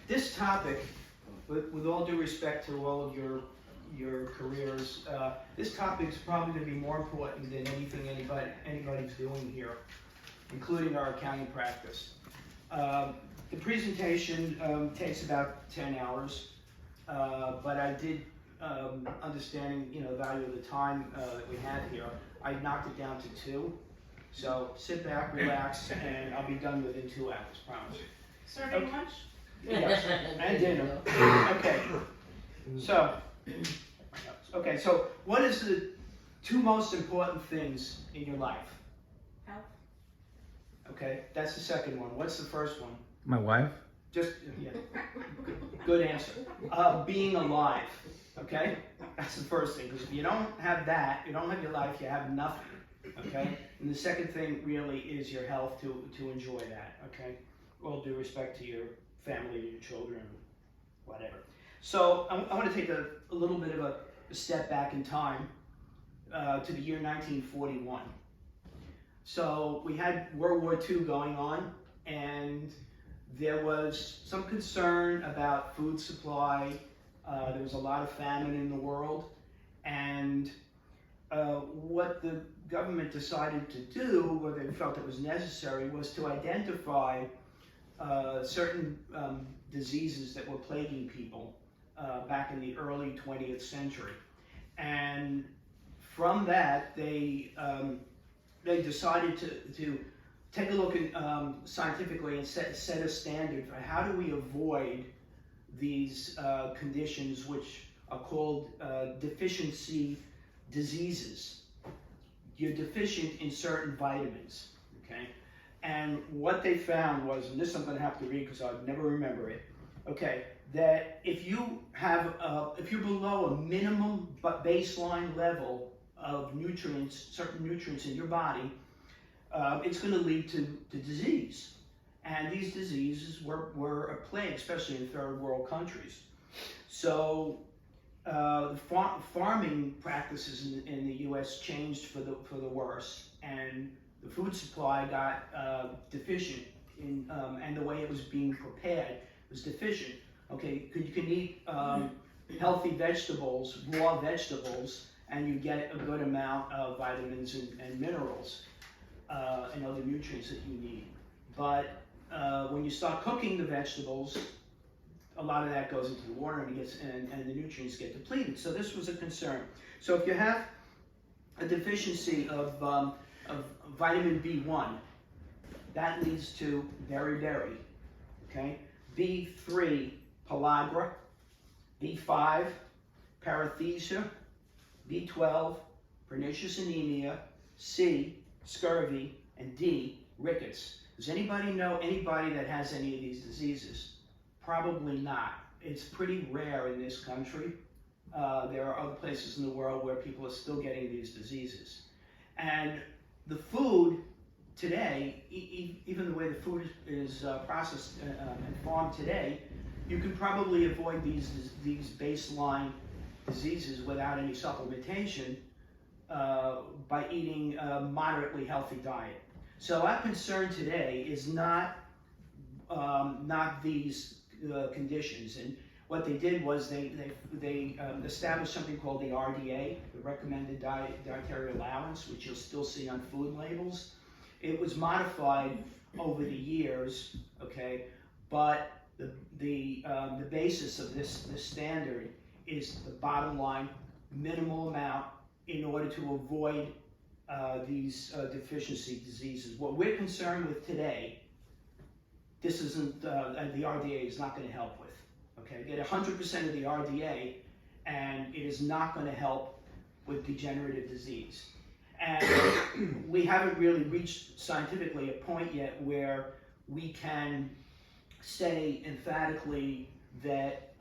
This topic, with all due respect to all of your careers, this topic is probably going to be more important than anything anybody's doing here, including our accounting practice. The presentation takes about 10 hours, but I did, understanding the value of the time that we had here, I knocked it down to 2. So sit back, relax, and I'll be done within 2 hours, promise. Serving lunch? Yes, and dinner. Okay, so what is the 2 most important things in your life? Health. Okay, that's the second one. What's the first one? My wife? Just, yeah, good answer. Being alive, okay? That's the first thing, because if you don't have that, you don't have your life, you have nothing, okay? And the second thing really is your health to enjoy that, okay? All due respect to your family, your children, whatever. So I want to take a little bit of a step back in time to the year 1941. So we had World War II going on, and there was some concern about food supply. There was a lot of famine in the world, and what the government decided to do, or they felt it was necessary, was to identify certain diseases that were plaguing people back in the early 20th century. And from that, they decided to take a look at, scientifically and set a standard for how do we avoid these conditions which are called deficiency diseases. You're deficient in certain vitamins, okay? And what they found was, and this I'm going to have to read because I'd never remember it, okay, that if you have, if you're below a minimum but baseline level of nutrients, certain nutrients in your body, it's going to lead to disease. And these diseases were a plague, especially in third world countries. So farming practices in the U.S. changed for the worse, and the food supply got deficient in, and the way it was being prepared was deficient. Okay, you can eat healthy vegetables, raw vegetables, and you get a good amount of vitamins and minerals and other nutrients that you need. But when you start cooking the vegetables, a lot of that goes into the water and the nutrients get depleted. So this was a concern. So if you have a deficiency of vitamin B1, that leads to beriberi, okay? B3, pellagra, B5, paresthesia, B12, pernicious anemia, C, scurvy, and D, rickets. Does anybody know anybody that has any of these diseases? Probably not. It's pretty rare in this country. There are other places in the world where people are still getting these diseases. And the food today, even the way the food is processed and farmed today, you can probably avoid these baseline diseases without any supplementation by eating a moderately healthy diet. So our concern today is not these conditions. And what they did was they established something called the RDA, the Recommended Dietary Allowance, which you'll still see on food labels. It was modified over the years, okay, but the basis of this standard is the bottom line, minimal amount in order to avoid these deficiency diseases. What we're concerned with today, this isn't, the RDA is not going to help with. Okay, get 100% of the RDA, and it is not going to help with degenerative disease. And we haven't really reached scientifically a point yet where we can say emphatically that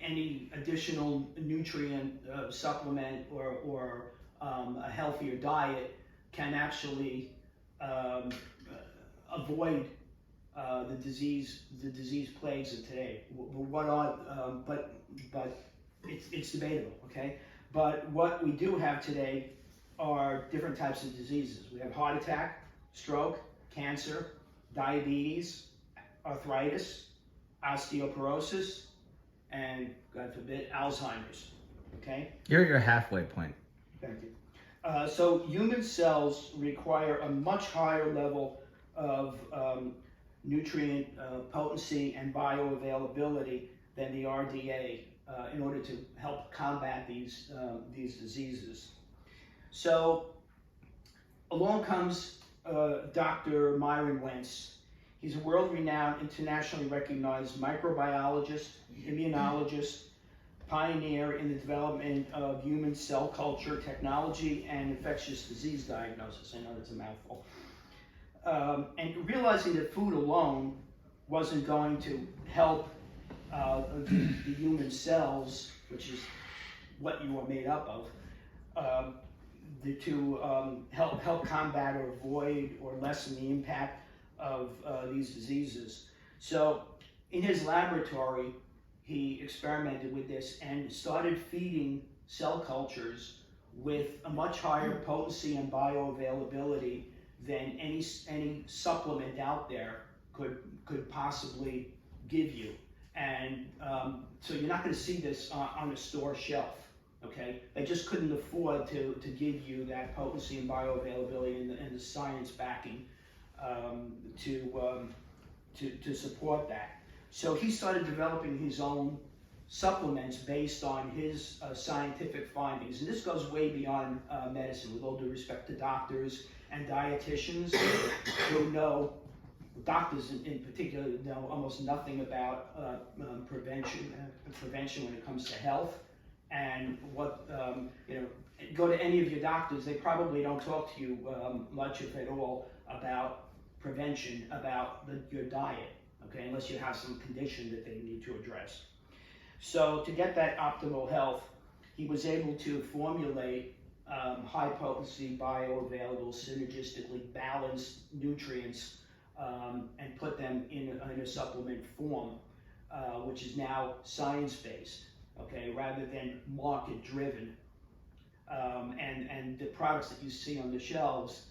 any additional nutrient supplement or a healthier diet can actually avoid the disease plagues of today. But it's debatable, okay? But what we do have today are different types of diseases. We have heart attack, stroke, cancer, diabetes, arthritis, osteoporosis, and God forbid, Alzheimer's. Okay? You're at your halfway point. Thank you. So human cells require a much higher level of nutrient potency and bioavailability than the RDA in order to help combat these diseases. So along comes Dr. Myron Wentz. He's a world-renowned, internationally recognized microbiologist, immunologist, pioneer in the development of human cell culture technology and infectious disease diagnosis. I know that's a mouthful. And realizing that food alone wasn't going to help the human cells, which is what you are made up of, to help combat or avoid or lessen the impact of these diseases. So in his laboratory, he experimented with this and started feeding cell cultures with a much higher potency and bioavailability than any supplement out there could possibly give you. And so you're not going to see this on a store shelf. Okay, they just couldn't afford to give you that potency and bioavailability and the science backing to support that. So he started developing his own supplements based on his scientific findings. And this goes way beyond medicine, with all due respect to doctors and dietitians who know, doctors in particular, know almost nothing about prevention when it comes to health. And what, go to any of your doctors, they probably don't talk to you much, if at all, about prevention, about your diet. Okay, unless you have some condition that they need to address. So to get that optimal health, he was able to formulate high potency, bioavailable, synergistically balanced nutrients and put them in a supplement form, which is now science-based, okay, rather than market-driven. And the products that you see on the shelves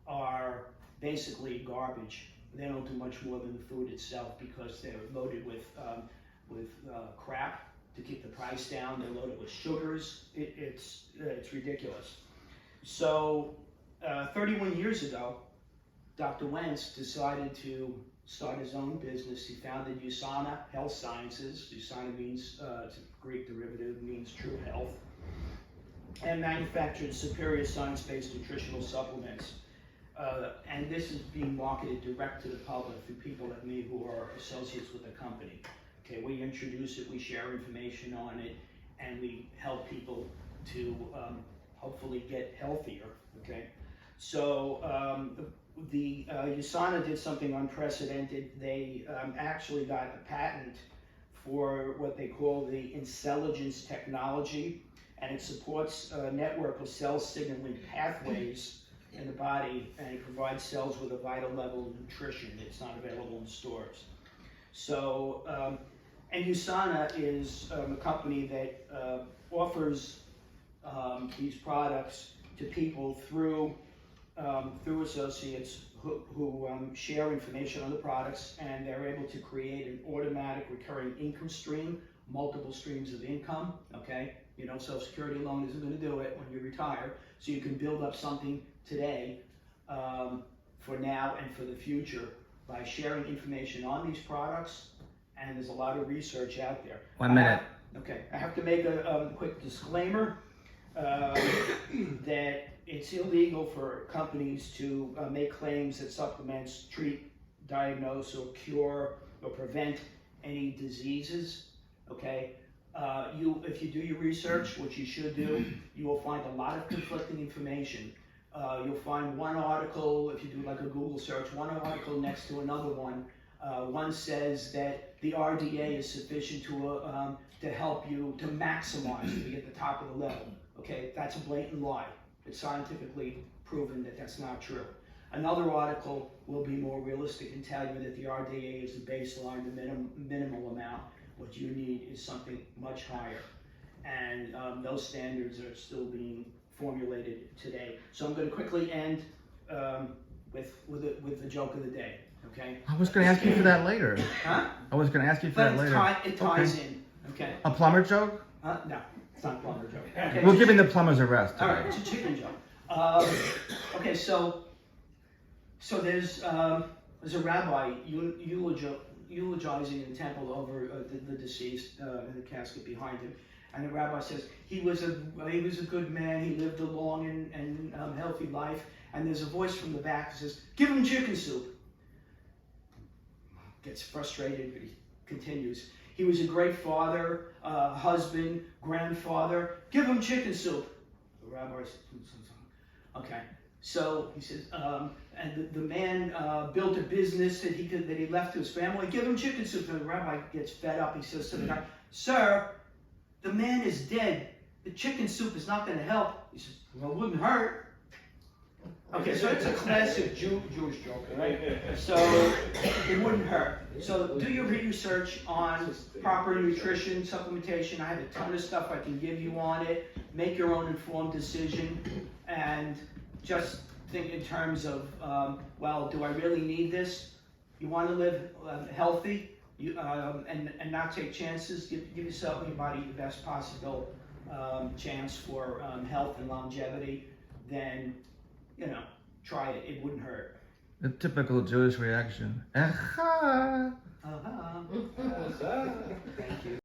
are basically garbage. They don't do much more than the food itself because they're loaded with crap to keep the price down. They're loaded with sugars. It's ridiculous. So 31 years ago, Dr. Wentz decided to start his own business. He founded USANA Health Sciences. USANA means, it's a Greek derivative, means true health, and manufactured superior science-based nutritional supplements. And this is being marketed direct to the public through people like me who are associates with the company. Okay, we introduce it, we share information on it, and we help people to hopefully get healthier. Okay, so the USANA did something unprecedented. They actually got a patent for what they call the intelligence technology, and it supports a network of cell signaling pathways in the body, and it provides cells with a vital level of nutrition that's not available in stores. So, and USANA is a company that offers these products to people through associates who share information on the products, and they're able to create an automatic recurring income stream, multiple streams of income, okay? You know, Social Security alone isn't going to do it when you retire, so you can build up something today for now and for the future by sharing information on these products, and there's a lot of research out there. 1 minute. Okay, I have to make a quick disclaimer that it's illegal for companies to make claims that supplements treat, diagnose, or cure or prevent any diseases, okay? If you do your research, which you should do, you will find a lot of conflicting information. You'll find one article, if you do like a Google search, one article next to another one. One says that the RDA is sufficient to help you to maximize, to be at the top of the level. Okay, that's a blatant lie. It's scientifically proven that that's not true. Another article will be more realistic and tell you that the RDA is the baseline, the minimal amount. What you need is something much higher. And those standards are still being formulated today. So I'm going to quickly end with the joke of the day. Okay? I was going to ask you for that later. Huh? I was going to ask you for that But later. it ties in. Okay? A plumber joke? No, it's not a plumber joke. Okay, We're giving the plumbers a rest all today. right, it's a chicken joke. Okay, so there's a rabbi eulogizing in the temple over the deceased in the casket behind him, and the rabbi says he was a good man. He lived a long and healthy life. And there's a voice from the back that says, "Give him chicken soup." Gets frustrated, but he continues. He was a great father, husband, grandfather. Give him chicken soup. The rabbi says, okay. So he says, and the man built a business that he left to his family. Give him chicken soup. And the rabbi gets fed up. He says to the guy, "Sir, the man is dead. The chicken soup is not going to help." He says, "Well, it wouldn't hurt." Okay, so it's a classic Jewish joke, right? So it wouldn't hurt. So do your research on proper nutrition, supplementation. I have a ton of stuff I can give you on it. Make your own informed decision, and just think in terms of, well, do I really need this? You want to live healthy, and not take chances. Give yourself and your body the best possible chance for health and longevity. Then, try it. It wouldn't hurt. The typical Jewish reaction. Echa. Uh-huh. Thank you.